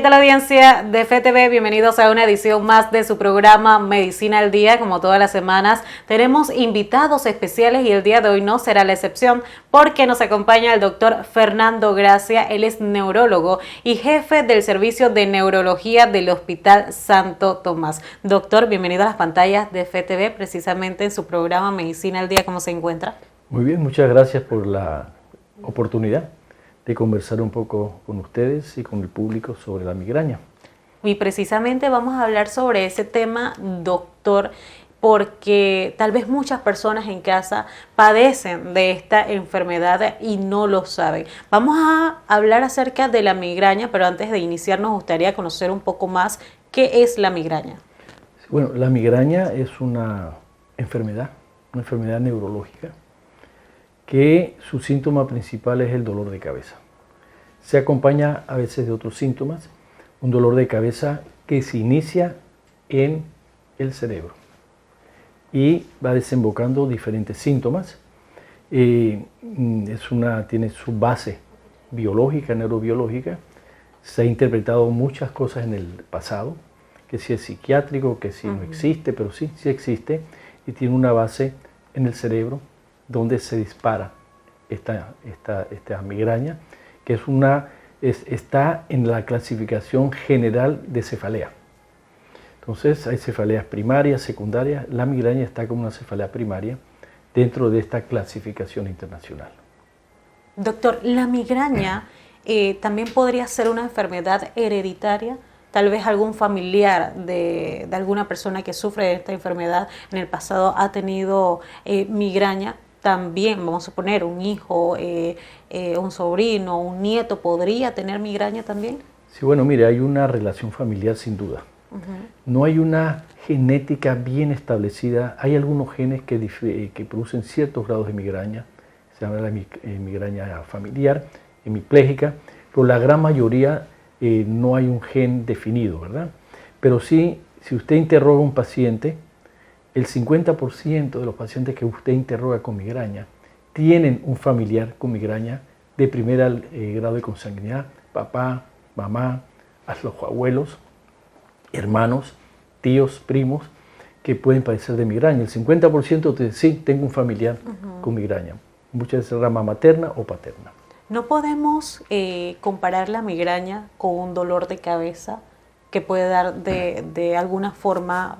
tal, audiencia de FTV? Bienvenidos a una edición más de su programa Medicina al Día. Como todas las semanas, tenemos invitados especiales y el día de hoy no será la excepción porque nos acompaña el doctor Fernando Gracia. Él es neurólogo y jefe del servicio de neurología del Hospital Santo Tomás. Doctor, bienvenido a las pantallas de FTV, precisamente en su programa Medicina al Día. ¿Cómo se encuentra? Muy bien, muchas gracias por la oportunidad de conversar un poco con ustedes y con el público sobre la migraña. Y precisamente vamos a hablar sobre ese tema, doctor, porque tal vez muchas personas en casa padecen de esta enfermedad y no lo saben. Vamos a hablar acerca de la migraña, pero antes de iniciar nos gustaría conocer un poco más qué es la migraña. Bueno, la migraña es una enfermedad neurológica que su síntoma principal es el dolor de cabeza. Se acompaña a veces de otros síntomas, un dolor de cabeza que se inicia en el cerebro y va desembocando diferentes síntomas. Tiene su base biológica, neurobiológica. Se ha interpretado muchas cosas en el pasado, que si es psiquiátrico, que si no existe, pero sí existe y tiene una base en el cerebro donde se dispara esta migraña, que está en la clasificación general de cefalea. Entonces hay cefaleas primarias, secundarias. La migraña está como una cefalea primaria dentro de esta clasificación internacional. Doctor, ¿la migraña también podría ser una enfermedad hereditaria? Tal vez algún familiar de alguna persona que sufre de esta enfermedad en el pasado ha tenido migraña. También, vamos a suponer, un hijo, un sobrino, un nieto, ¿podría tener migraña también? Sí, bueno, mire, hay una relación familiar sin duda. No hay una genética bien establecida. Hay algunos genes que producen ciertos grados de migraña. Se llama la migraña familiar, hemipléjica, pero la gran mayoría no hay un gen definido, ¿verdad? Pero sí, si usted interroga a un paciente, el 50% de los pacientes que usted interroga con migraña tienen un familiar con migraña de primer grado de consanguinidad, papá, mamá, los abuelos, hermanos, tíos, primos, que pueden padecer de migraña. El 50% dice, sí, tengo un familiar con migraña, muchas veces rama materna o paterna. ¿No podemos comparar la migraña con un dolor de cabeza que puede dar de alguna forma,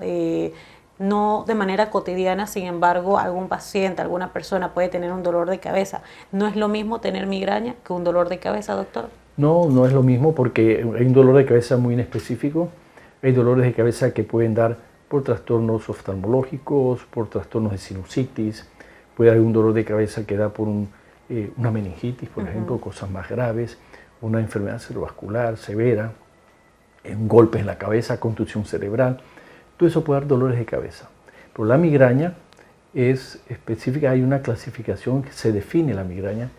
no de manera cotidiana? Sin embargo, algún paciente, alguna persona puede tener un dolor de cabeza. ¿No es lo mismo tener migraña que un dolor de cabeza, doctor? No, no es lo mismo porque hay un dolor de cabeza muy inespecífico. Hay dolores de cabeza que pueden dar por trastornos oftalmológicos, por trastornos de sinusitis. Puede haber un dolor de cabeza que da por una meningitis, por ejemplo, cosas más graves, una enfermedad cerebrovascular severa, un golpe en la cabeza, contusión cerebral. Todo eso puede dar dolores de cabeza. Pero la migraña es específica, hay una clasificación que se define la migraña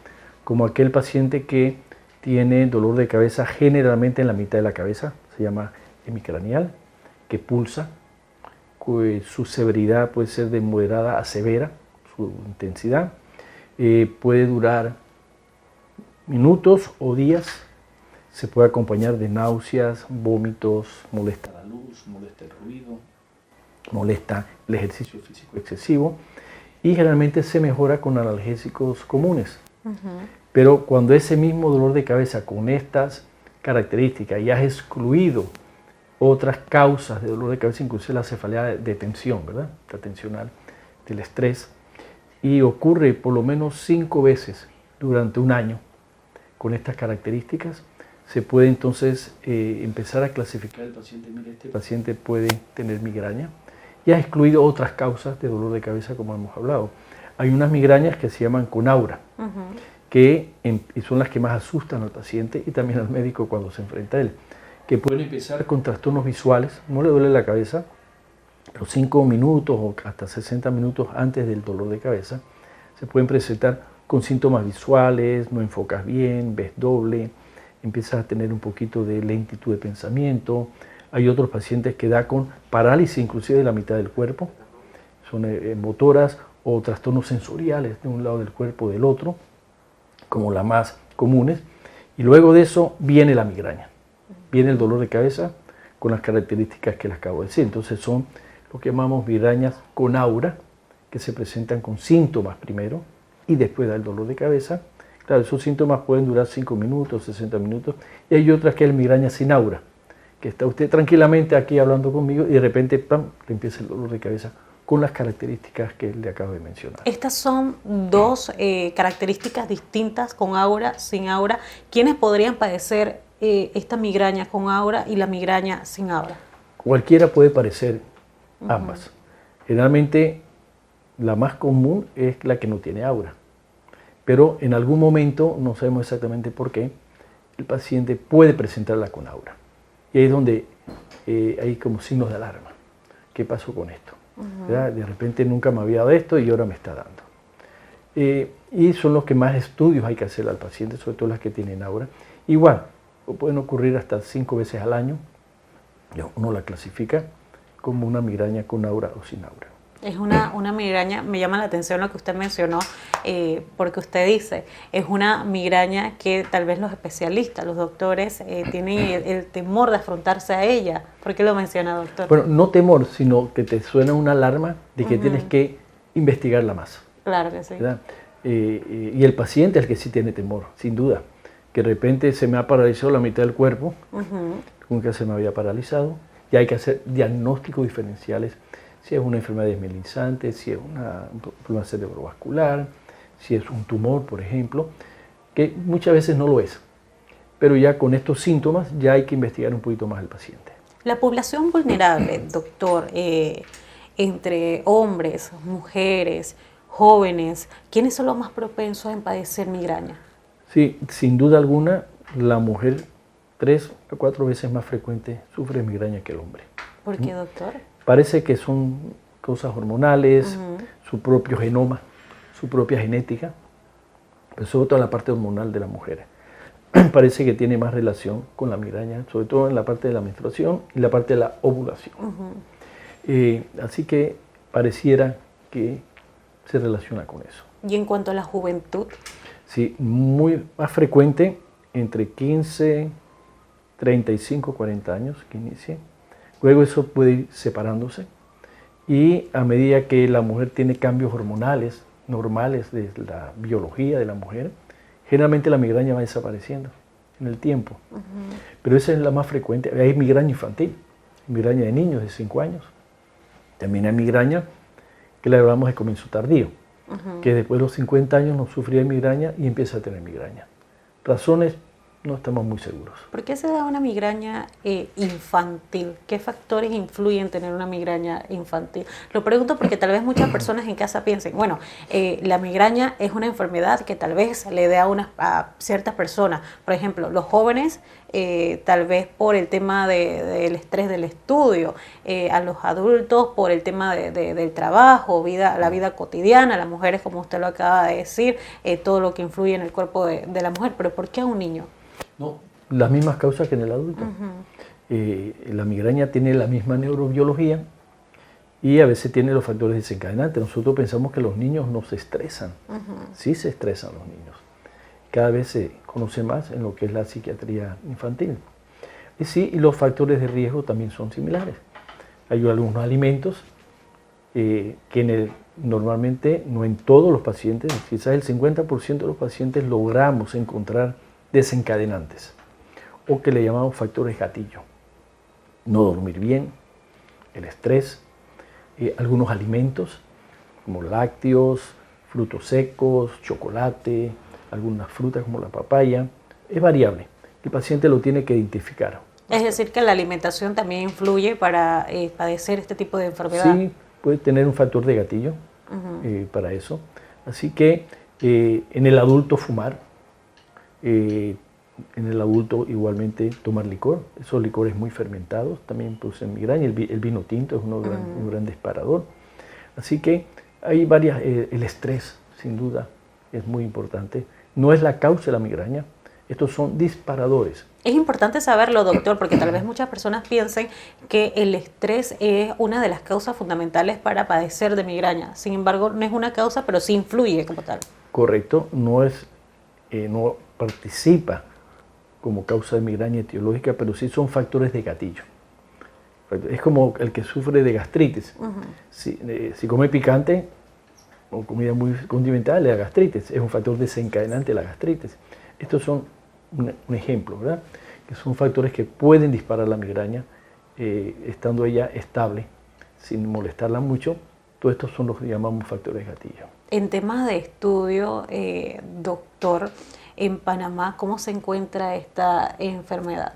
como aquel paciente que tiene dolor de cabeza generalmente en la mitad de la cabeza, se llama hemicranial, que pulsa, su severidad puede ser de moderada a severa, su intensidad, puede durar minutos o días, se puede acompañar de náuseas, vómitos, molesta la luz, molesta el ruido, molesta el ejercicio físico excesivo y generalmente se mejora con analgésicos comunes. Pero cuando ese mismo dolor de cabeza con estas características ya has excluido otras causas de dolor de cabeza, inclusive la cefalea de tensión, ¿verdad? La tensional, del estrés, y ocurre por lo menos 5 veces durante un año con estas características, se puede entonces empezar a clasificar el paciente. Mire, este paciente puede tener migraña y ha excluido otras causas de dolor de cabeza como hemos hablado. Hay unas migrañas que se llaman con aura, que son las que más asustan al paciente y también al médico cuando se enfrenta a él, que pueden empezar con trastornos visuales, no le duele la cabeza, pero 5 minutos o hasta 60 minutos antes del dolor de cabeza se pueden presentar con síntomas visuales, no enfocas bien, ves doble, empiezas a tener un poquito de lentitud de pensamiento. Hay otros pacientes que da con parálisis inclusive de la mitad del cuerpo, son motoras o trastornos sensoriales de un lado del cuerpo o del otro, como las más comunes, y luego de eso viene la migraña. viene el dolor de cabeza con las características que les acabo de decir. Entonces son lo que llamamos migrañas con aura, que se presentan con síntomas primero y después da el dolor de cabeza. Claro, esos síntomas pueden durar 5 minutos, 60 minutos, y hay otras que es el migraña sin aura, que está usted tranquilamente aquí hablando conmigo y de repente ¡pam!, le empieza el dolor de cabeza con las características que le acabo de mencionar. Estas son dos características distintas, con aura, sin aura. ¿Quiénes podrían padecer esta migraña con aura y la migraña sin aura? Cualquiera puede padecer ambas. Generalmente la más común es la que no tiene aura, pero en algún momento, no sabemos exactamente por qué, el paciente puede presentarla con aura. Y ahí es donde hay como signos de alarma. ¿Qué pasó con esto? De repente nunca me había dado esto y ahora me está dando. Y son los que más estudios hay que hacer al paciente, sobre todo las que tienen aura. Igual, pueden ocurrir hasta 5 veces al año. Uno la clasifica como una migraña con aura o sin aura. Es una migraña, me llama la atención lo que usted mencionó, porque usted dice, es una migraña que tal vez los especialistas, los doctores, tienen el temor de afrontarse a ella. ¿Por qué lo menciona, doctor? Bueno, no temor, sino que te suena una alarma de que tienes que investigarla más. Claro que sí. Y el paciente es el que sí tiene temor, sin duda. Que de repente se me ha paralizado la mitad del cuerpo, nunca se me había paralizado, y hay que hacer diagnósticos diferenciales. Si es una enfermedad desmielinizante, si es un problema cerebrovascular, si es un tumor, por ejemplo, que muchas veces no lo es. Pero ya con estos síntomas ya hay que investigar un poquito más al paciente. La población vulnerable, doctor, entre hombres, mujeres, jóvenes, ¿quiénes son los más propensos a padecer migraña? Sí, sin duda alguna, la mujer 3 a 4 veces más frecuente sufre migraña que el hombre. ¿Por qué, doctor? Parece que son cosas hormonales, su propio genoma, su propia genética, pero sobre todo la parte hormonal de la mujer. Parece que tiene más relación con la migraña, sobre todo en la parte de la menstruación y la parte de la ovulación. Así que pareciera que se relaciona con eso. ¿Y en cuanto a la juventud? Sí, muy más frecuente entre 15, 35, 40 años que inicie. Luego eso puede ir separándose y a medida que la mujer tiene cambios hormonales normales de la biología de la mujer, generalmente la migraña va desapareciendo en el tiempo. Pero esa es la más frecuente. Hay migraña infantil, migraña de niños de 5 años. También hay migraña que la llamamos de comienzo tardío, que después de los 50 años no sufría de migraña y empieza a tener migraña. Razones, no estamos muy seguros. ¿Por qué se da una migraña infantil? ¿Qué factores influyen en tener una migraña infantil? Lo pregunto porque tal vez muchas personas en casa piensen, bueno, la migraña es una enfermedad que tal vez le dé a ciertas personas. Por ejemplo, los jóvenes, tal vez por el tema del estrés del estudio, a los adultos por el tema del trabajo, la vida cotidiana, las mujeres, como usted lo acaba de decir, todo lo que influye en el cuerpo de la mujer. Pero ¿por qué a un niño? No, las mismas causas que en el adulto. La migraña tiene la misma neurobiología y a veces tiene los factores desencadenantes. Nosotros pensamos que los niños no se estresan. Sí se estresan los niños. Cada vez se conoce más en lo que es la psiquiatría infantil. Y sí, y los factores de riesgo también son similares. Hay algunos alimentos que normalmente, no en todos los pacientes, quizás el 50% de los pacientes logramos encontrar desencadenantes o que le llamamos factores gatillo. No dormir bien, el estrés, algunos alimentos como lácteos, frutos secos, chocolate, algunas frutas como la papaya. Es variable, el paciente lo tiene que identificar. Es decir, que la alimentación también influye para padecer este tipo de enfermedad. Sí, puede tener un factor de gatillo para eso. Así que en el adulto fumar, en el adulto igualmente tomar licor, esos licores muy fermentados también producen migraña, el vino tinto es un gran disparador. Así que hay varias, el estrés sin duda es muy importante, no es la causa de la migraña, estos son disparadores. Es importante saberlo, doctor, porque tal vez muchas personas piensen que el estrés es una de las causas fundamentales para padecer de migraña. Sin embargo, no es una causa, pero sí influye como tal. Correcto, no participa como causa de migraña etiológica, pero sí son factores de gatillo. Es como el que sufre de gastritis. Si come picante o comida muy condimentada, le da gastritis. Es un factor desencadenante de la gastritis. Estos son un ejemplo, ¿verdad? Que son factores que pueden disparar la migraña, estando ella estable, sin molestarla mucho. Todos estos son los que llamamos factores de gatillo. En temas de estudio, doctor, en Panamá, ¿cómo se encuentra esta enfermedad?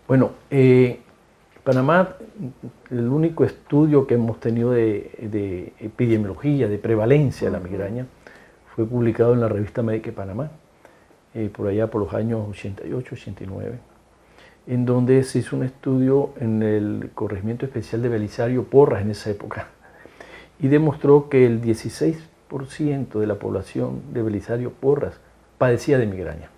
Bueno, Panamá, el único estudio que hemos tenido de epidemiología, de prevalencia de la migraña, fue publicado en la revista Médica de Panamá, por allá por los años 88, 89, en donde se hizo un estudio en el corregimiento especial de Belisario Porras en esa época, y demostró que el 16% de la población de Belisario Porras padecía de migraña.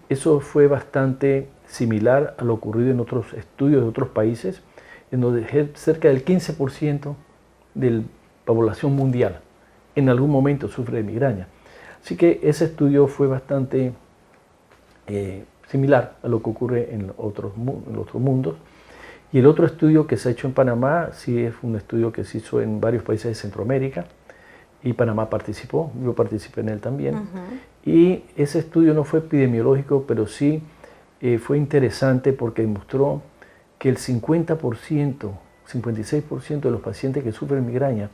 Eso fue bastante similar a lo ocurrido en otros estudios de otros países, en donde cerca del 15% de la población mundial en algún momento sufre de migraña. Así que ese estudio fue bastante similar a lo que ocurre en otros mundos. Y el otro estudio que se ha hecho en Panamá, sí es un estudio que se hizo en varios países de Centroamérica, y Panamá participó, yo participé en él también. Y ese estudio no fue epidemiológico, pero sí fue interesante porque demostró que el 50%, 56% de los pacientes que sufren migraña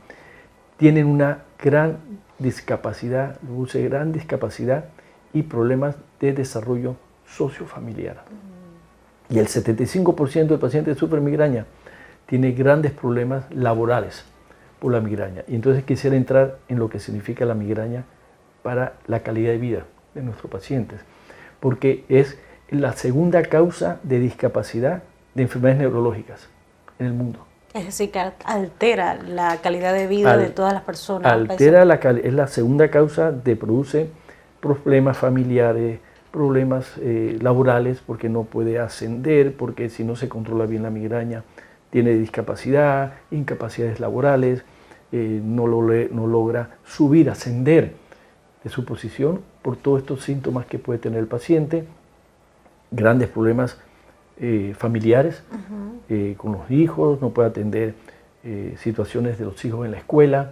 tienen una gran discapacidad, y problemas de desarrollo sociofamiliar. Y el 75% de pacientes que sufren migraña tiene grandes problemas laborales por la migraña. Y entonces quisiera entrar en lo que significa la migraña para la calidad de vida de nuestros pacientes, porque es la segunda causa de discapacidad de enfermedades neurológicas en el mundo. Es decir, que altera la calidad de vida de todas las personas. Es la segunda causa de produce problemas familiares, problemas laborales, porque no puede ascender, porque si no se controla bien la migraña, tiene discapacidad, incapacidades laborales, no logra subir, ascender de su posición por todos estos síntomas que puede tener el paciente, grandes problemas familiares con los hijos, no puede atender situaciones de los hijos en la escuela,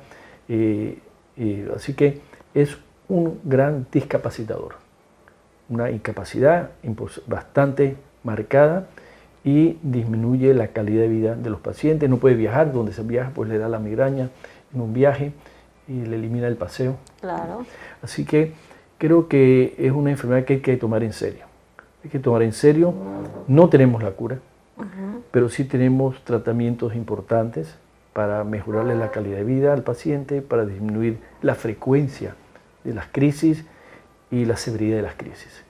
así que es un gran discapacitador, una incapacidad bastante marcada y disminuye la calidad de vida de los pacientes. No puede viajar, donde se viaja pues le da la migraña en un viaje y le elimina el paseo. Claro. Así que creo que es una enfermedad que hay que tomar en serio. Hay que tomar en serio, no tenemos la cura, pero sí tenemos tratamientos importantes para mejorarle la calidad de vida al paciente, para disminuir la frecuencia de las crisis y la severidad de las crisis.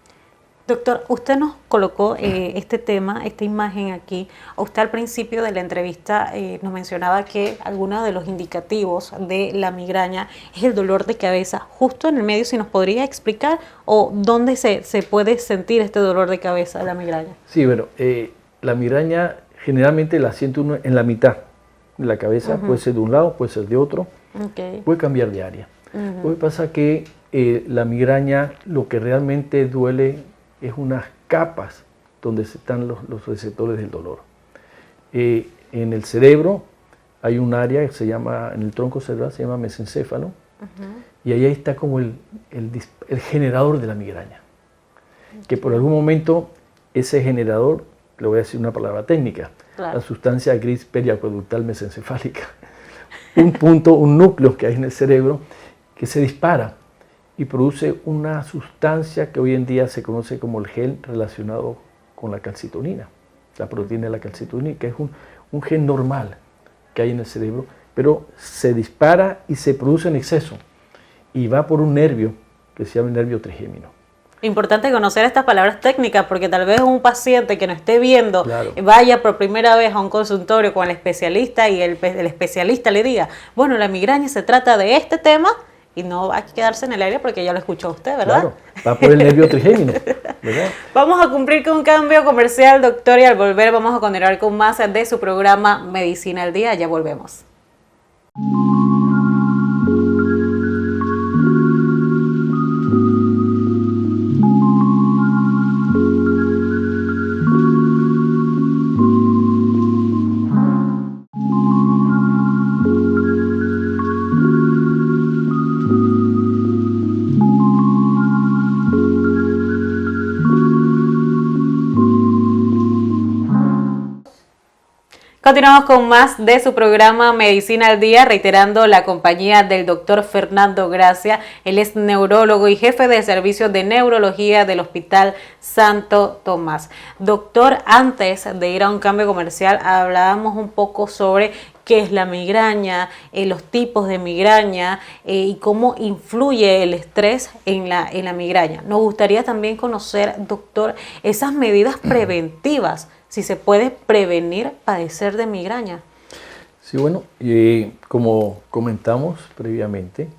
Doctor, usted nos colocó este tema, esta imagen aquí. Usted al principio de la entrevista nos mencionaba que algunos de los indicativos de la migraña es el dolor de cabeza. Justo en el medio, si nos podría explicar o dónde se puede sentir este dolor de cabeza de la migraña. Sí, bueno, la migraña generalmente la siente uno en la mitad de la cabeza, puede ser de un lado, puede ser de otro, puede cambiar de área. Lo que pasa es que la migraña lo que realmente duele es unas capas donde están los receptores del dolor. En el cerebro hay un área que se llama, en el tronco cerebral se llama mesencéfalo, y ahí está como el generador de la migraña. Que por algún momento ese generador, le voy a decir una palabra técnica, la sustancia gris periacueductal mesencefálica, un núcleo que hay en el cerebro que se dispara y produce una sustancia que hoy en día se conoce como el gen relacionado con la calcitonina, la proteína de la calcitonina, que es un gen normal que hay en el cerebro, pero se dispara y se produce en exceso y va por un nervio que se llama el nervio trigémino. Importante conocer estas palabras técnicas porque tal vez un paciente que no esté viendo vaya por primera vez a un consultorio con el especialista y el especialista le diga, bueno, la migraña se trata de este tema, y no va a quedarse en el aire porque ya lo escuchó usted, ¿verdad? Claro, va por el nervio trigémino, ¿verdad? Vamos a cumplir con un cambio comercial, doctor, y al volver vamos a continuar con más de su programa Medicina al Día. Ya volvemos. Continuamos con más de su programa Medicina al Día, reiterando la compañía del doctor Fernando Gracia. Él es neurólogo y jefe de servicios de neurología del Hospital Santo Tomás. Doctor, antes de ir a un cambio comercial, hablábamos un poco sobre qué es la migraña, los tipos de migraña y cómo influye el estrés en la migraña. Nos gustaría también conocer, doctor, esas medidas preventivas, si se puede prevenir padecer de migraña. Sí, bueno, como comentamos previamente,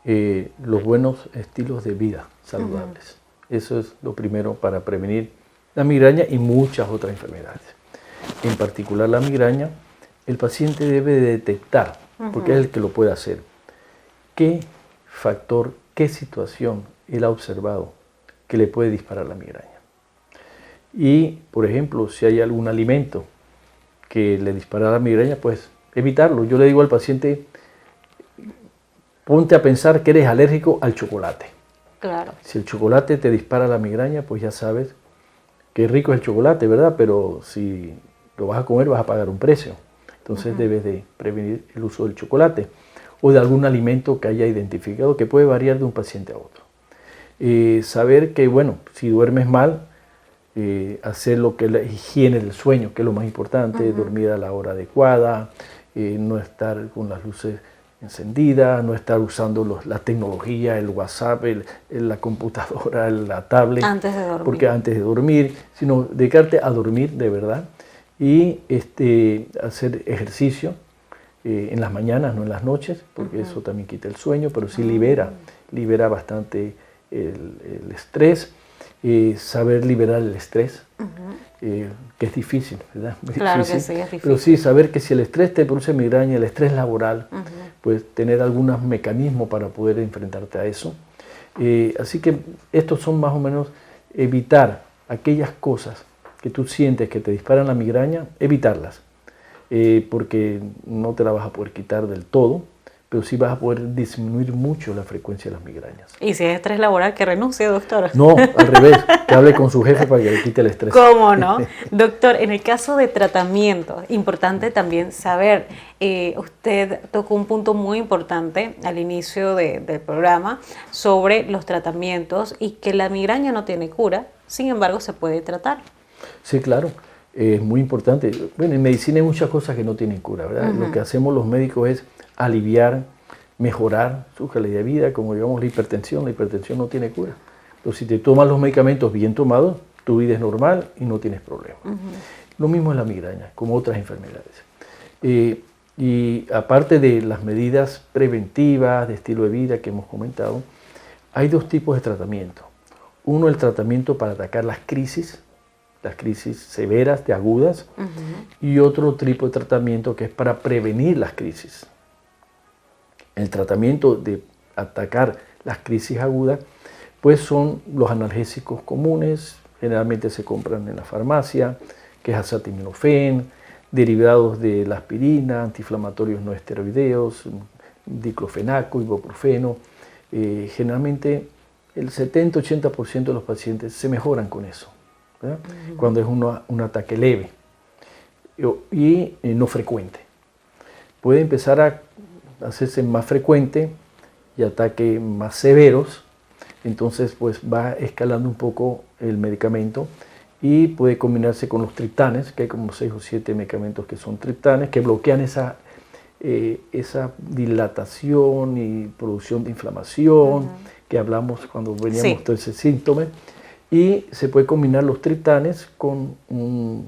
los buenos estilos de vida saludables. Eso es lo primero para prevenir la migraña y muchas otras enfermedades. En particular la migraña, el paciente debe detectar, porque es el que lo puede hacer, qué factor, qué situación él ha observado que le puede disparar la migraña. Y, por ejemplo, si hay algún alimento que le dispara la migraña, pues evitarlo. Yo le digo al paciente, ponte a pensar que eres alérgico al chocolate. Claro. Si el chocolate te dispara la migraña, pues ya sabes qué rico es el chocolate, ¿verdad? Pero si lo vas a comer, vas a pagar un precio. Entonces debes de prevenir el uso del chocolate o de algún alimento que haya identificado, que puede variar de un paciente a otro. Saber que, bueno, si duermes mal, hacer lo que es la higiene del sueño, que es lo más importante, dormir a la hora adecuada, no estar con las luces encendidas, no estar usando la tecnología, el WhatsApp, la computadora, la tablet. Antes de dormir. Porque antes de dormir, sino dedicarte a dormir de verdad y hacer ejercicio en las mañanas, no en las noches, porque eso también quita el sueño, pero sí libera bastante el estrés. Saber liberar el estrés, que es difícil, ¿verdad? Claro que sí, es difícil. Pero sí, saber que si el estrés te produce migraña, el estrés laboral, pues tener algunos mecanismos para poder enfrentarte a eso. Así que estos son más o menos evitar aquellas cosas que tú sientes que te disparan la migraña, evitarlas, porque no te la vas a poder quitar del todo, pero sí vas a poder disminuir mucho la frecuencia de las migrañas. Y si es estrés laboral, que renuncie, doctor. No, al revés, que hable con su jefe para que le quite el estrés. ¿Cómo no? Doctor, en el caso de tratamiento, importante también saber, usted tocó un punto muy importante al inicio del programa sobre los tratamientos y que la migraña no tiene cura, sin embargo se puede tratar. Sí, claro, es muy importante. Bueno, en medicina hay muchas cosas que no tienen cura, ¿verdad? Lo que hacemos los médicos es aliviar, mejorar su calidad de vida, como digamos la hipertensión no tiene cura. Pero si te tomas los medicamentos bien tomados, tu vida es normal y no tienes problemas. Lo mismo es la migraña, como otras enfermedades. Y aparte de las medidas preventivas, de estilo de vida que hemos comentado, hay dos tipos de tratamiento. Uno, el tratamiento para atacar las crisis severas, de agudas, y otro tipo de tratamiento que es para prevenir las crisis. El tratamiento de atacar las crisis agudas, pues son los analgésicos comunes, generalmente se compran en la farmacia, que es acetaminofén, derivados de la aspirina, antiinflamatorios no esteroideos, diclofenaco, ibuprofeno. Generalmente el 70-80% de los pacientes se mejoran con eso, ¿verdad? Cuando es un ataque leve y no frecuente. Puede empezar a hacerse más frecuente y ataques más severos, entonces pues va escalando un poco el medicamento y puede combinarse con los triptanes, que hay como 6 o 7 medicamentos que son triptanes, que bloquean esa dilatación y producción de inflamación que hablamos cuando veníamos todo ese síntoma, y se puede combinar los triptanes con un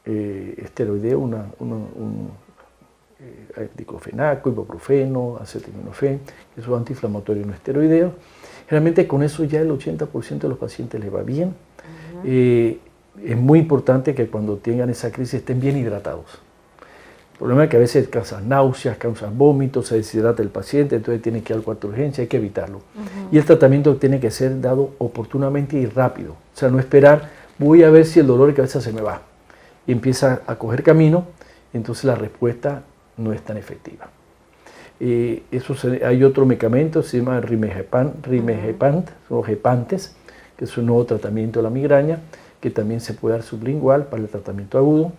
esteroideo, diclofenaco, ibuprofeno, acetaminofén, que son antiinflamatorios no esteroideos. Generalmente con eso ya el 80% de los pacientes les va bien. Es muy importante que cuando tengan esa crisis estén bien hidratados. El problema es que a veces causan náuseas, causan vómitos, se deshidrata el paciente, entonces tiene que ir al cuarto de urgencia, hay que evitarlo. Y el tratamiento tiene que ser dado oportunamente y rápido. O sea, no esperar, voy a ver si el dolor de cabeza se me va. Y empieza a coger camino, entonces la respuesta no es tan efectiva. Hay otro medicamento, se llama Rimegepant, o Gepantes, que es un nuevo tratamiento de la migraña, que también se puede dar sublingual para el tratamiento agudo.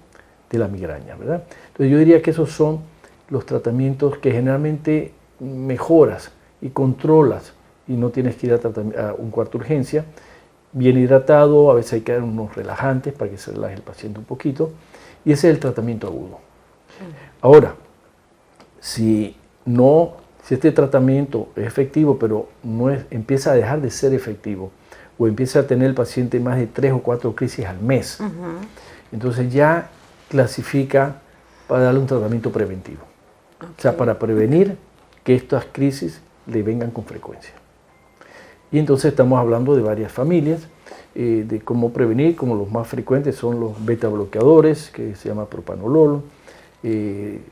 de la migraña, ¿verdad? Entonces yo diría que esos son los tratamientos que generalmente mejoras y controlas y no tienes que ir a un cuarto de urgencia. Bien hidratado, a veces hay que dar unos relajantes para que se relaje el paciente un poquito, y ese es el tratamiento agudo. Ahora, si este tratamiento es efectivo, pero empieza a dejar de ser efectivo, o empieza a tener el paciente más de 3 o 4 crisis al mes, entonces ya clasifica para darle un tratamiento preventivo. O sea, para prevenir que estas crisis le vengan con frecuencia. Y entonces estamos hablando de varias familias, de cómo prevenir, como los más frecuentes son los beta bloqueadores, que se llama propanolol,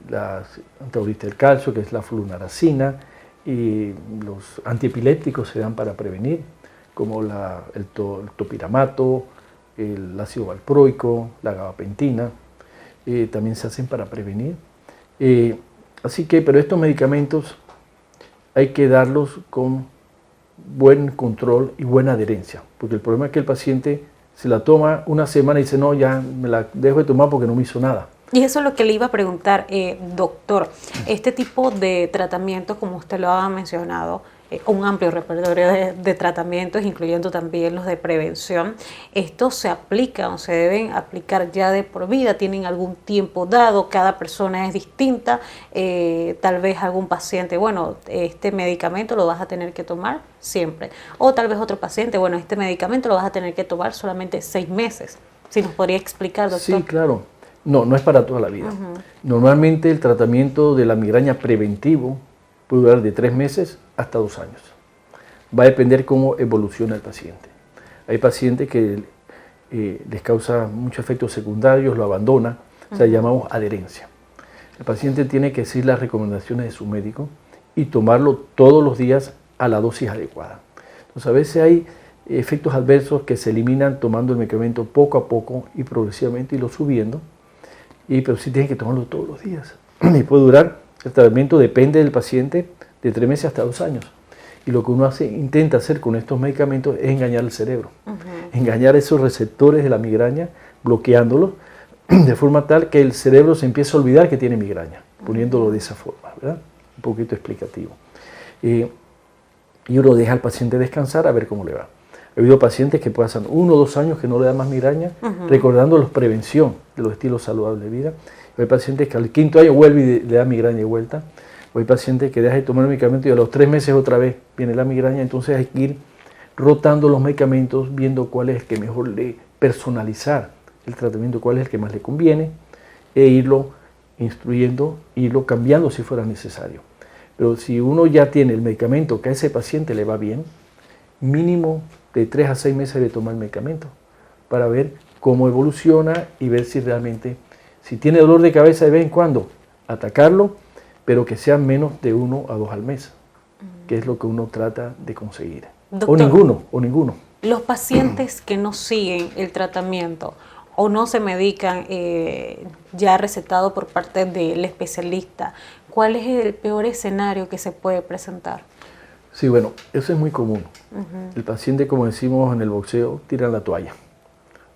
las antagonistas del calcio, que es la flunaracina, y los antiepilépticos se dan para prevenir, como el topiramato, el ácido valproico, la gabapentina, también se hacen para prevenir. Pero estos medicamentos hay que darlos con buen control y buena adherencia, porque el problema es que el paciente se la toma una semana y dice, no, ya me la dejo de tomar porque no me hizo nada. Y eso es lo que le iba a preguntar, doctor. Este tipo de tratamientos, como usted lo ha mencionado, un amplio repertorio de tratamientos, incluyendo también los de prevención, ¿estos se aplican o se deben aplicar ya de por vida? ¿Tienen algún tiempo dado? ¿Cada persona es distinta? Tal vez algún paciente, bueno, este medicamento lo vas a tener que tomar siempre. O tal vez otro paciente, bueno, este medicamento lo vas a tener que tomar solamente 6 meses. Si nos podría explicar, doctor. Sí, claro. No es para toda la vida. Normalmente el tratamiento de la migraña preventivo puede durar de 3 meses hasta 2 años. Va a depender cómo evoluciona el paciente. Hay pacientes que les causa muchos efectos secundarios, lo abandona, o sea, llamamos adherencia. El paciente tiene que seguir las recomendaciones de su médico y tomarlo todos los días a la dosis adecuada. Entonces a veces hay efectos adversos que se eliminan tomando el medicamento poco a poco y progresivamente y lo subiendo, pero sí tiene que tomarlo todos los días. Y puede durar, el tratamiento depende del paciente, de 3 meses hasta 2 años. Y lo que uno intenta hacer con estos medicamentos es engañar el cerebro, engañar esos receptores de la migraña, bloqueándolos, de forma tal que el cerebro se empiece a olvidar que tiene migraña, poniéndolo de esa forma, ¿verdad? Un poquito explicativo. Y uno deja al paciente descansar a ver cómo le va. He habido pacientes que pasan 1 o 2 años que no le da más migraña, recordando la prevención de los estilos saludables de vida. Hay pacientes que al 5.º año vuelve y le da migraña de vuelta. O hay pacientes que dejan de tomar el medicamento y a los 3 meses otra vez viene la migraña. Entonces hay que ir rotando los medicamentos, viendo cuál es el que mejor personalizar el tratamiento, cuál es el que más le conviene, e irlo instruyendo, irlo cambiando si fuera necesario. Pero si uno ya tiene el medicamento que a ese paciente le va bien, mínimo de 3 a 6 meses de tomar el medicamento para ver cómo evoluciona y ver si realmente, si tiene dolor de cabeza de vez en cuando, atacarlo, pero que sea menos de 1 a 2 al mes, que es lo que uno trata de conseguir. Doctor, o ninguno. Los pacientes que no siguen el tratamiento o no se medican ya recetado por parte del especialista, ¿cuál es el peor escenario que se puede presentar? Sí, bueno, eso es muy común. El paciente, como decimos en el boxeo, tira la toalla.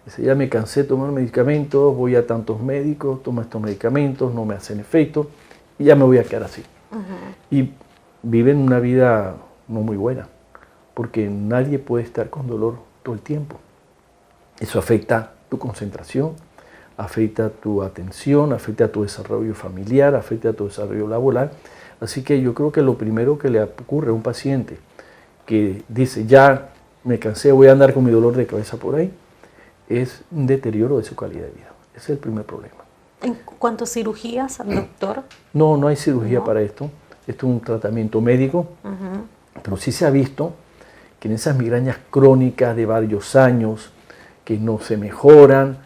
Dice, ya me cansé de tomar medicamentos, voy a tantos médicos, tomo estos medicamentos, no me hacen efecto, y ya me voy a quedar así. Y viven una vida no muy buena, porque nadie puede estar con dolor todo el tiempo. Eso afecta tu concentración, afecta tu atención, afecta tu desarrollo familiar, afecta tu desarrollo laboral. Así que yo creo que lo primero que le ocurre a un paciente que dice, ya me cansé, voy a andar con mi dolor de cabeza por ahí, es un deterioro de su calidad de vida. Ese es el primer problema. ¿En cuanto a cirugías, doctor? No hay cirugía para esto. Esto es un tratamiento médico, pero sí se ha visto que en esas migrañas crónicas de varios años, que no se mejoran,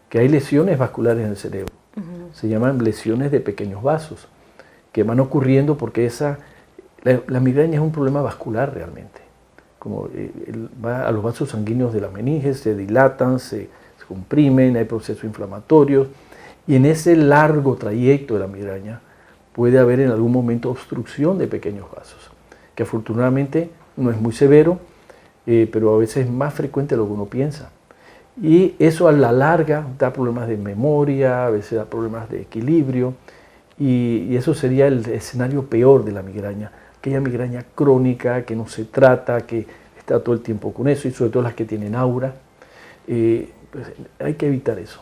que hay lesiones vasculares en el cerebro. Se llaman lesiones de pequeños vasos, que van ocurriendo porque la migraña es un problema vascular realmente. Como va a los vasos sanguíneos de la meninge, se dilatan, se comprimen, hay procesos inflamatorios, y en ese largo trayecto de la migraña puede haber en algún momento obstrucción de pequeños vasos, que afortunadamente no es muy severo, pero a veces es más frecuente de lo que uno piensa. Y eso a la larga da problemas de memoria, a veces da problemas de equilibrio, y eso sería el escenario peor de la migraña, aquella migraña crónica que no se trata, que está todo el tiempo con eso, y sobre todo las que tienen aura, pues hay que evitar eso.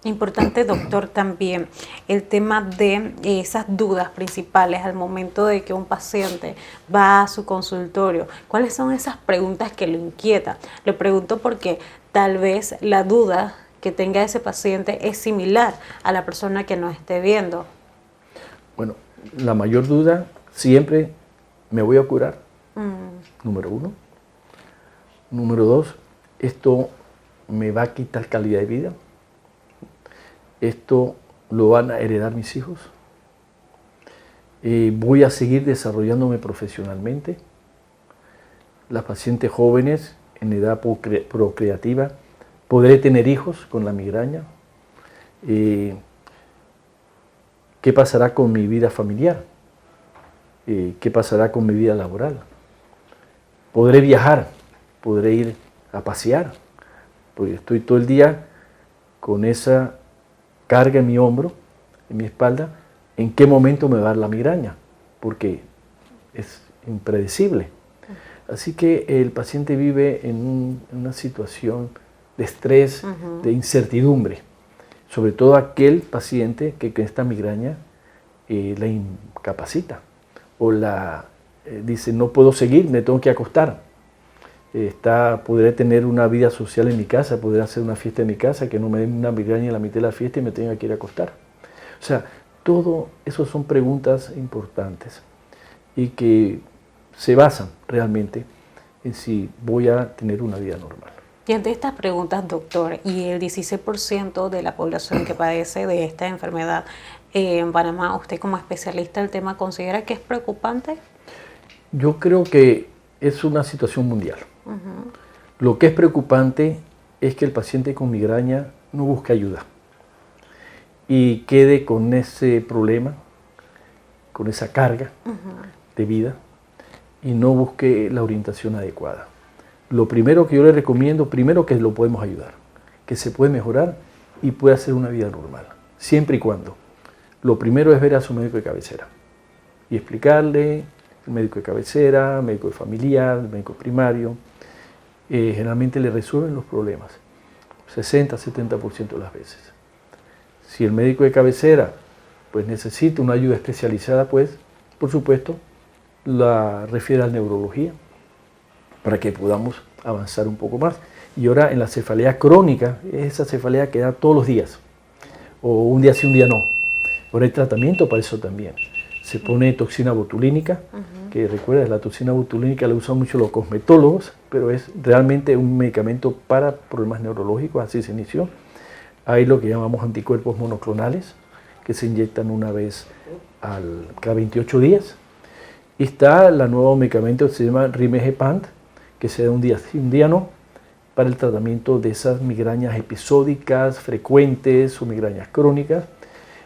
Importante, doctor, también el tema de esas dudas principales al momento de que un paciente va a su consultorio. ¿Cuáles son esas preguntas que lo inquietan? Le pregunto porque tal vez la duda que tenga ese paciente es similar a la persona que nos esté viendo. Bueno, la mayor duda siempre, ¿me voy a curar? Número 1. Número 2, ¿esto me va a quitar calidad de vida? ¿Esto lo van a heredar mis hijos? ¿Voy a seguir desarrollándome profesionalmente? Las pacientes jóvenes en edad procreativa, ¿podré tener hijos con la migraña? ¿Qué pasará con mi vida familiar? ¿Qué pasará con mi vida laboral? ¿Podré viajar? ¿Podré ir a pasear? Porque estoy todo el día con esa carga en mi hombro, en mi espalda. ¿En qué momento me va a dar la migraña? Porque es impredecible. Así que el paciente vive en una situación de estrés, de incertidumbre. Sobre todo aquel paciente que esta migraña la incapacita o dice no puedo seguir, me tengo que acostar. Podré tener una vida social en mi casa, podré hacer una fiesta en mi casa, que no me den una migraña en la mitad de la fiesta y me tenga que ir a acostar. O sea, todo eso son preguntas importantes y que se basan realmente en si voy a tener una vida normal. Y ante estas preguntas, doctor, y el 16% de la población que padece de esta enfermedad en Panamá, usted como especialista del tema, ¿considera que es preocupante? Yo creo que es una situación mundial. Lo que es preocupante es que el paciente con migraña no busque ayuda y quede con ese problema, con esa carga de vida y no busque la orientación adecuada. Lo primero que yo le recomiendo, primero que lo podemos ayudar, que se puede mejorar y puede hacer una vida normal, siempre y cuando. Lo primero es ver a su médico de cabecera y explicarle, el médico de cabecera, médico de familiar, médico primario, generalmente le resuelven los problemas, 60-70% de las veces. Si el médico de cabecera pues necesita una ayuda especializada, pues por supuesto la refiere a la neurología para que podamos avanzar un poco más. Y ahora en la cefalea crónica, esa cefalea que da todos los días, o un día sí, un día no. Ahora hay tratamiento para eso también. Se pone toxina botulínica, que recuerda, la toxina botulínica la usan mucho los cosmetólogos, pero es realmente un medicamento para problemas neurológicos, así se inició. Hay lo que llamamos anticuerpos monoclonales, que se inyectan una vez cada 28 días. Y está el nuevo medicamento que se llama Rimegepant, que se da un día sí, un día no, para el tratamiento de esas migrañas episódicas, frecuentes o migrañas crónicas.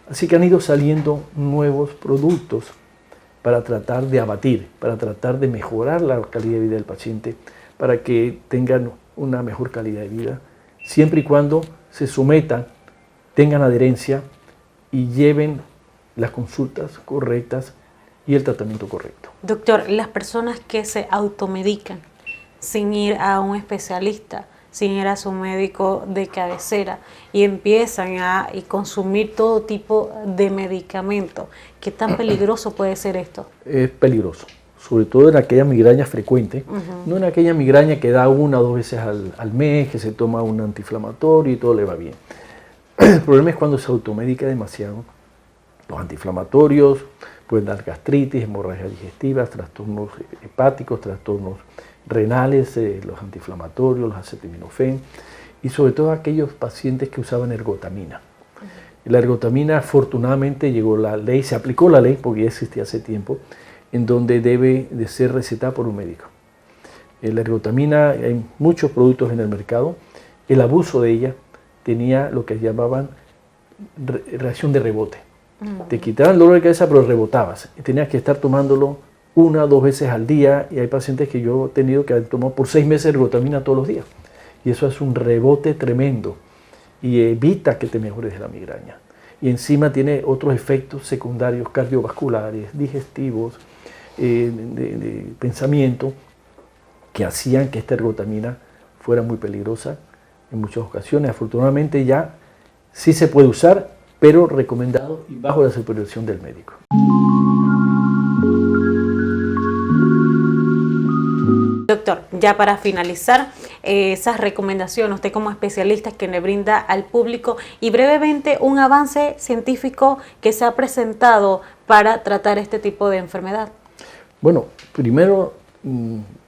Así que han ido saliendo nuevos productos para tratar de abatir, para tratar de mejorar la calidad de vida del paciente, para que tengan una mejor calidad de vida, siempre y cuando se sometan, tengan adherencia y lleven las consultas correctas y el tratamiento correcto. Doctor, las personas que se automedican sin ir a un especialista, sin ir a su médico de cabecera y empiezan a consumir todo tipo de medicamentos, ¿qué tan peligroso puede ser esto? Es peligroso, sobre todo en aquella migraña frecuente, no en aquella migraña que da 1 o 2 veces al mes, que se toma un antiinflamatorio y todo le va bien. El problema es cuando se automedica demasiado. Los antiinflamatorios pueden dar gastritis, hemorragias digestivas, trastornos hepáticos, trastornos renales, los antiinflamatorios, los acetaminofén y sobre todo aquellos pacientes que usaban ergotamina. La ergotamina, afortunadamente, llegó la ley, se aplicó la ley, porque ya existía hace tiempo, en donde debe de ser recetada por un médico. La ergotamina, hay muchos productos en el mercado, el abuso de ella tenía lo que llamaban reacción de rebote. Te quitaban el dolor de cabeza, pero rebotabas. Tenías que estar tomándolo 1 o 2 veces al día, y hay pacientes que yo he tenido que haber tomado por 6 meses ergotamina todos los días. y eso es un rebote tremendo y evita que te mejores de la migraña. Y encima tiene otros efectos secundarios cardiovasculares, digestivos, de pensamiento, que hacían que esta ergotamina fuera muy peligrosa en muchas ocasiones. Afortunadamente ya sí se puede usar, pero recomendado y bajo la supervisión del médico. Doctor, ya para finalizar, esas recomendaciones, usted como especialista que le brinda al público y brevemente un avance científico que se ha presentado para tratar este tipo de enfermedad. Bueno, primero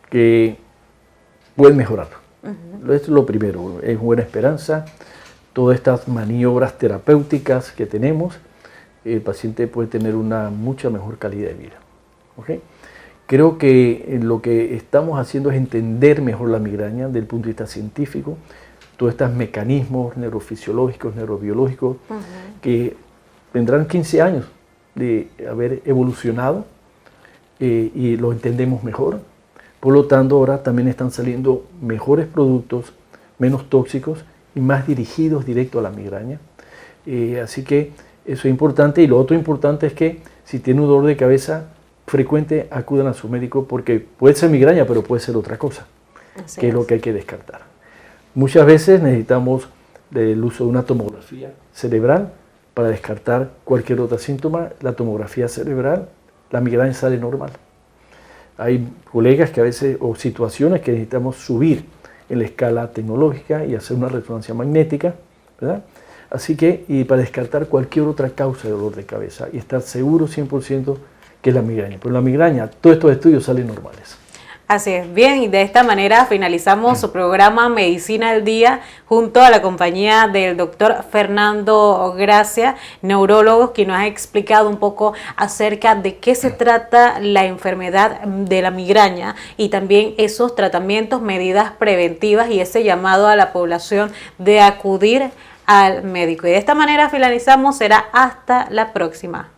que pueden mejorar. Esto es lo primero, es buena esperanza. Todas estas maniobras terapéuticas que tenemos, el paciente puede tener una mucha mejor calidad de vida. ¿Okay? Creo que lo que estamos haciendo es entender mejor la migraña desde el punto de vista científico, todos estos mecanismos neurofisiológicos, neurobiológicos, que tendrán 15 años de haber evolucionado y lo entendemos mejor. Por lo tanto, ahora también están saliendo mejores productos, menos tóxicos y más dirigidos directo a la migraña. Así que eso es importante. Y lo otro importante es que si tiene un dolor de cabeza frecuente, acudan a su médico, porque puede ser migraña, pero puede ser otra cosa, que es lo que hay que descartar. Muchas veces necesitamos el uso de una tomografía cerebral para descartar cualquier otro síntoma. La tomografía cerebral, la migraña sale normal. Hay colegas que a veces, o situaciones que necesitamos subir en la escala tecnológica y hacer una resonancia magnética, ¿verdad? Así que, y para descartar cualquier otra causa de dolor de cabeza y estar seguro 100% que es la migraña. Pero la migraña, todos estos estudios salen normales. Así es, bien, y de esta manera finalizamos su programa Medicina al Día junto a la compañía del doctor Fernando Gracia, neurólogo, quien nos ha explicado un poco acerca de qué se trata la enfermedad de la migraña y también esos tratamientos, medidas preventivas y ese llamado a la población de acudir al médico. Y de esta manera finalizamos, será hasta la próxima.